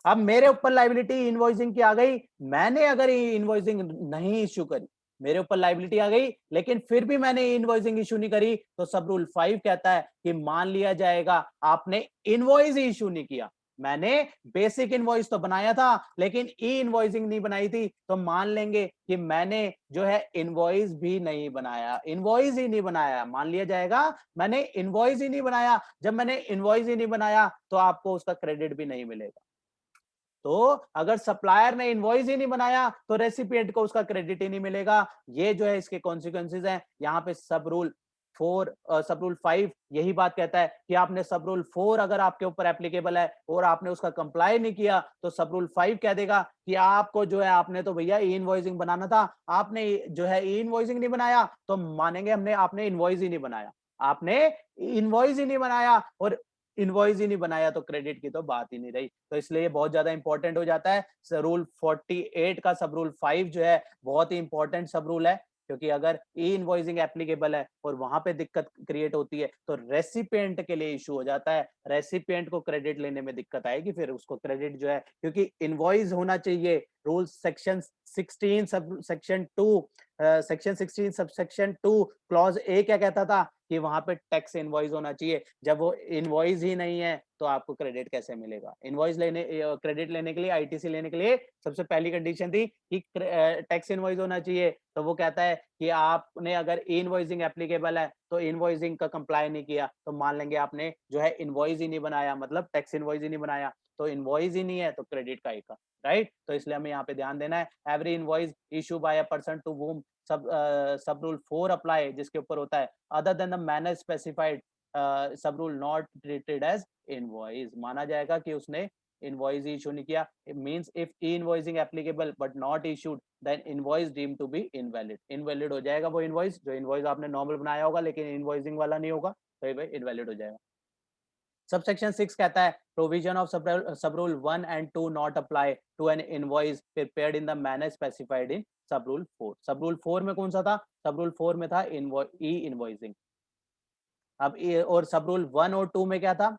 अब मेरे ऊपर लाइबिलिटी इनवॉइसिंग की आ गई, मैंने अगर इनवॉइसिंग नहीं इश्यू करी, मेरे ऊपर लाइबिलिटी आ गई लेकिन फिर भी मैंने इनवॉइसिंग इशू नहीं करी, तो सब रूल 5 कहता है कि मान लिया जाएगा आपने इनवॉइस ही इशू नहीं किया। मैंने बेसिक इनवॉइस तो बनाया था लेकिन ई इनवॉइसिंग नहीं बनाई थी, तो मान लेंगे कि मैंने जो है इनवॉइस भी नहीं बनाया, इनवॉइस ही नहीं बनाया, मान लिया जाएगा मैंने इनवॉइस ही नहीं बनाया। जब मैंने इनवॉइस ही नहीं बनाया तो आपको उसका क्रेडिट भी नहीं मिलेगा। तो अगर सप्लायर ने इनवॉइस ही नहीं बनाया तो रेसिपिएंट को उसका क्रेडिट ही नहीं मिलेगा। ये जो है इसके कॉन्सिक्वेंसेज हैं। यहाँ पे सब रूल 4 सब रूल 5 यही बात कहता है कि आपने सब रूल 4 अगर आपके ऊपर एप्लीकेबल है और आपने उसका कंप्लाई नहीं किया तो सब रूल 5 कह देगा कि आपको जो है, आपने तो भैया ई इनवॉइसिंग बनाना था, आपने जो है ई इनवॉइसिंग नहीं बनाया, तो मानेंगे हमने आपने इनवॉइस ही नहीं बनाया, आपने इनवॉइस ही नहीं बनाया, और इनवॉइस ही नहीं बनाया तो क्रेडिट की तो बात ही नहीं रही। तो इसलिए ये बहुत ज्यादा इंपॉर्टेंट हो जाता है। रूल 48 का सब रूल 5 जो है बहुत ही इंपॉर्टेंट सब रूल है। क्योंकि अगर ई इनवॉइसिंग एप्लीकेबल है और वहां पे दिक्कत क्रिएट होती है तो रेसिपिएंट के लिए इशू हो जाता है, रेसिपिएंट को क्रेडिट लेने में दिक्कत आएगी, फिर उसको क्रेडिट जो है, क्योंकि इनवॉइस होना चाहिए। Rule section 16 sub section 2 section 16 sub section 2 clause A क्या कहता था कि वहां पे टैक्स इनवॉइस होना चाहिए। जब वो इनवॉइस ही नहीं है तो आपको क्रेडिट कैसे मिलेगा? इनवॉइस लेने क्रेडिट लेने के लिए, आईटीसी लेने के लिए सबसे पहली कंडीशन थी कि टैक्स इनवॉइस होना चाहिए। तो वो कहता है कि आपने अगर इनवॉइसिंग एप्लीकेबल है तो इनवॉइसिंग का कंप्लाई नहीं किया तो मान लेंगे आपने जो है इनवॉइस ही नहीं बनाया, मतलब टैक्स इनवॉइस ही नहीं बनाया, तो इनवॉइस ही नहीं है तो क्रेडिट का ही का, राइट? तो इसलिए हमें यहाँ पे ध्यान देना है, every invoice issue by a person to whom sub rule 4 apply, जिसके ऊपर होता है other than the manner specified sub rule not treated as invoice, माना जाएगा कि उसने इनवॉइस इशू नहीं किया। It means if e invoicing applicable but not issued then invoice deem to be invalid, invalid हो जाएगा वो इनवॉइस, जो इनवॉइस आपने नॉर्मल बनाया होगा लेकिन इनवॉइसिंग वाला नहीं होगा, तो ये भाई इनवैलिड हो जाएगा। सबसेक्शन 6 कहता है provision of sub rule 1 and 2 not apply to an invoice prepared in the manner specified in sub rule 4। सब रूल 4 में कौन सा था? सब रूल 4 में था ई इनवॉइसिंग। अब और सब रूल 1 और 2 में क्या था?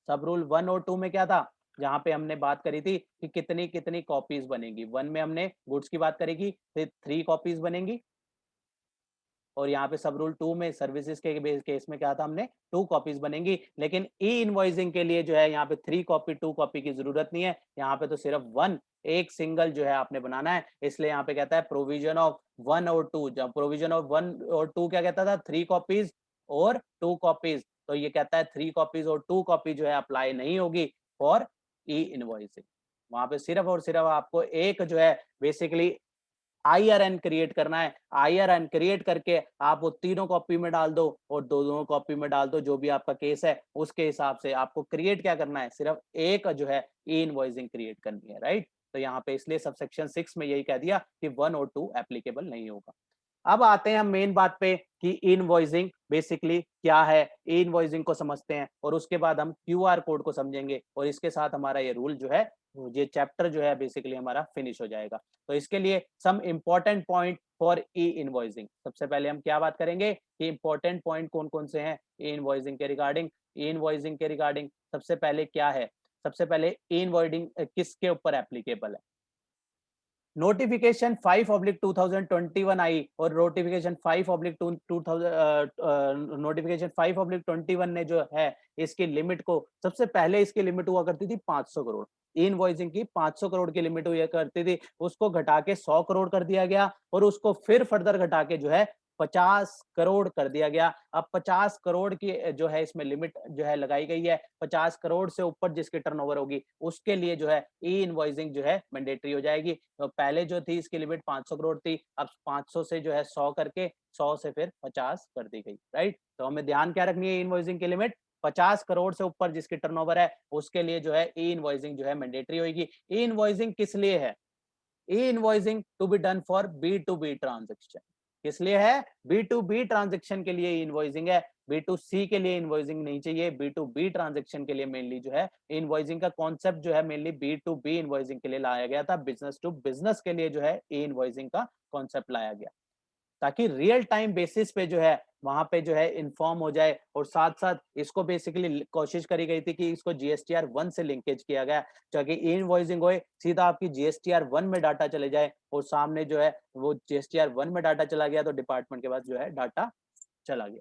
सब रूल 1 और 2 में क्या था? जहां पे हमने बात करी थी कि कितनी कितनी कॉपीज बनेगी। 1 में हमने गुड्स की बात करेगी, फिर 3 कॉपीज बनेंगी, और यहाँ पे सब रूल 2 में सर्विसेज के केस में क्या था? हमने 2 कॉपीज बनेंगी। लेकिन ई इनवॉइसिंग के लिए जो है यहाँ पे 3 कॉपी 2 कॉपी की जरूरत नहीं है, यहाँ पे तो सिर्फ 1 एक सिंगल जो है आपने बनाना है। इसलिए यहाँ पे कहता है प्रोविजन ऑफ 1 और 2, जब प्रोविजन ऑफ 1 और 2 क्या कहता था? 3 कॉपीज और 2 कॉपीज, तो ये कहता है 3 कॉपीज और 2 कॉपी जो है अप्लाई नहीं होगी फॉर ई इनवॉइसिंग। वहां पे सिर्फ और सिर्फ आपको एक जो है बेसिकली आईआरएन क्रिएट करना है। आईआरएन क्रिएट करके आप वो तीनों कॉपी में डाल दो और दोनों कॉपी में डाल दो, जो भी आपका केस है उसके हिसाब से आपको क्रिएट क्या करना है? सिर्फ एक जो है ई इनवॉइसिंग क्रिएट करनी है, राइट? तो यहाँ पे इसलिए सबसेक्शन 6 में यही कह दिया कि 1 और 2 एप्लीकेबल नहीं होगा। अब आते हैं हम मेन बात पे कि इनवॉइसिंग बेसिकली क्या है। इनवॉइसिंग को समझते हैं और उसके बाद हम क्यूआर कोड को समझेंगे, और इसके साथ हमारा ये रूल जो है, ये चैप्टर जो है बेसिकली हमारा फिनिश हो जाएगा। तो इसके लिए some important point for e invoicing, सबसे पहले हम क्या बात करेंगे कि इम्पोर्टेंट पॉइंट कौन कौन से हैं ई इनवॉइसिंग के रिगार्डिंग। ई इनवॉइसिंग के रिगार्डिंग सबसे पहले क्या है? सबसे पहले ई इनवॉइसिंग किसके ऊपर एप्लीकेबल है? नोटिफिकेशन 5/2021 आई, और नोटिफिकेशन 5/2000 नोटिफिकेशन 5/21 ने जो है इसकी लिमिट को, सबसे पहले इसकी लिमिट हुआ करती थी 500 करोड़, इनवॉइसिंग की 500 करोड़ की लिमिट हुआ करती थी, उसको घटा के 100 करोड़ कर दिया गया, और उसको फिर फर्दर घटा के जो है 50 करोड़ कर दिया गया। अब 50 करोड़ की जो है इसमें लिमिट जो है लगाई गई है। 50 करोड़ से ऊपर जिसकी टर्नओवर होगी उसके लिए जो है ई इनवॉइसिंग जो है मैंडेटरी हो जाएगी। तो पहले जो थी इसकी लिमिट 500 करोड़ थी, अब 500 से जो है 100 करके 100 से फिर 50 कर दी गई, राइट? तो हमें ध्यान क्या रखनी है? इनवॉइसिंग की लिमिट 50 करोड़ से ऊपर जिसकी टर्नओवर है उसके लिए जो है ई इनवॉइसिंग जो है मैंडेटरी होगी। ई इनवॉइसिंग किस लिए है? E invoicing to be done for B to B transaction. किस लिए है? बी टू बी ट्रांजेक्शन के लिए इनवॉइसिंग है, बी टू सी के लिए इनवॉइसिंग नहीं चाहिए। बी टू बी ट्रांजेक्शन के लिए मेनली जो है इनवॉइसिंग का कॉन्सेप्ट जो है mainly B to B invoicing के लिए लाया गया था। बिजनेस टू बिजनेस के लिए जो है ई इनवॉइसिंग का कॉन्सेप्ट लाया गया, ताकि रियल टाइम बेसिस पे जो है वहां पे जो है इन्फॉर्म हो जाए। और साथ साथ इसको बेसिकली कोशिश करी गई थी कि इसको जीएसटीआर 1 से लिंकेज किया गया, ताकि इनवॉइसिंग होए सीधा आपकी जीएसटीआर 1 में डाटा चले जाए, और सामने जो है वो जीएसटीआर 1 में डाटा चला गया तो डिपार्टमेंट के पास जो है डाटा चला गया।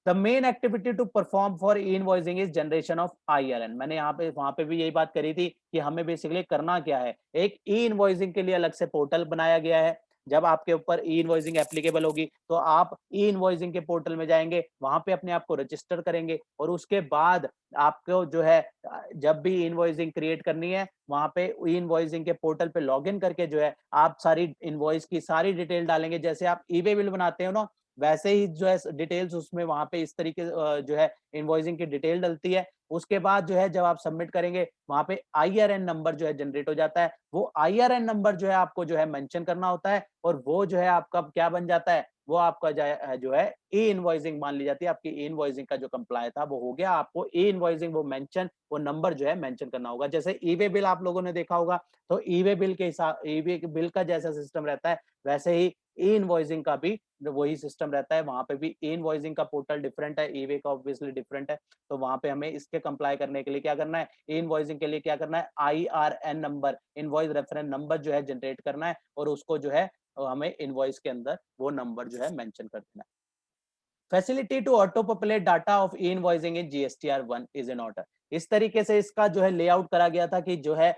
The main activity to perform for e invoicing is generation of IRN. मैंने यहाँ पे वहां पे भी यही बात करी थी कि हमें बेसिकली करना क्या है। एक ई इनवॉइसिंग के लिए अलग से पोर्टल बनाया गया है। जब आपके ऊपर ई इनवॉइसिंग एप्लीकेबल होगी तो आप ई इनवॉइसिंग के पोर्टल में जाएंगे, वहां पे अपने आप को रजिस्टर करेंगे, और उसके बाद आपको जो है जब भी इनवॉइसिंग क्रिएट करनी है वहां पे ई इनवॉइसिंग के पोर्टल पे लॉगिन करके जो है आप सारी इनवॉइस की सारी डिटेल डालेंगे। जैसे आप ईबे बिल बनाते हो ना, वैसे ही जो है डिटेल्स उसमें वहां पे इस तरीके जो है इनवॉइसिंग की डिटेल डलती है। उसके बाद जो है जब आप सबमिट करेंगे वहां पे आईआरएन नंबर जो है जनरेट हो जाता है। वो आईआरएन नंबर जो है आपको जो है मेंशन करना होता है, और वो जो है आपका क्या बन जाता है? वो आपका जो है ई इनवॉइसिंग मान ली जाती है। आपकी ई इनवॉइसिंग का जो कंप्लाई था वो हो गया। आपको ई इनवॉइसिंग वो नंबर जो है मेंशन करना होगा। जैसे ई-वे बिल आप लोगों ने देखा होगा, तो ई-वे बिल के हिसाब ई-वे बिल का जैसा सिस्टम रहता है, वैसे ही ई इनवॉइसिंग का भी वही सिस्टम रहता है। वहाँ पे भी ई इनवॉइसिंग का पोर्टल डिफरेंट है, ई-वे का ऑब्वियसली डिफरेंट है। तो वहाँ पे हमें इसके कंप्लाई करने के लिए क्या करना है, ई इनवॉइसिंग के लिए क्या करना है, IRN number, invoice reference number जो है जनरेट करना है और उसको जो है हमें इनवॉइस के अंदर वो नंबर जो है मेंशन कर देना है। Facility to auto populate data of e invoicing in GSTR 1 is in order. इस तरीके से इसका जो है लेआउट करा गया था कि जो है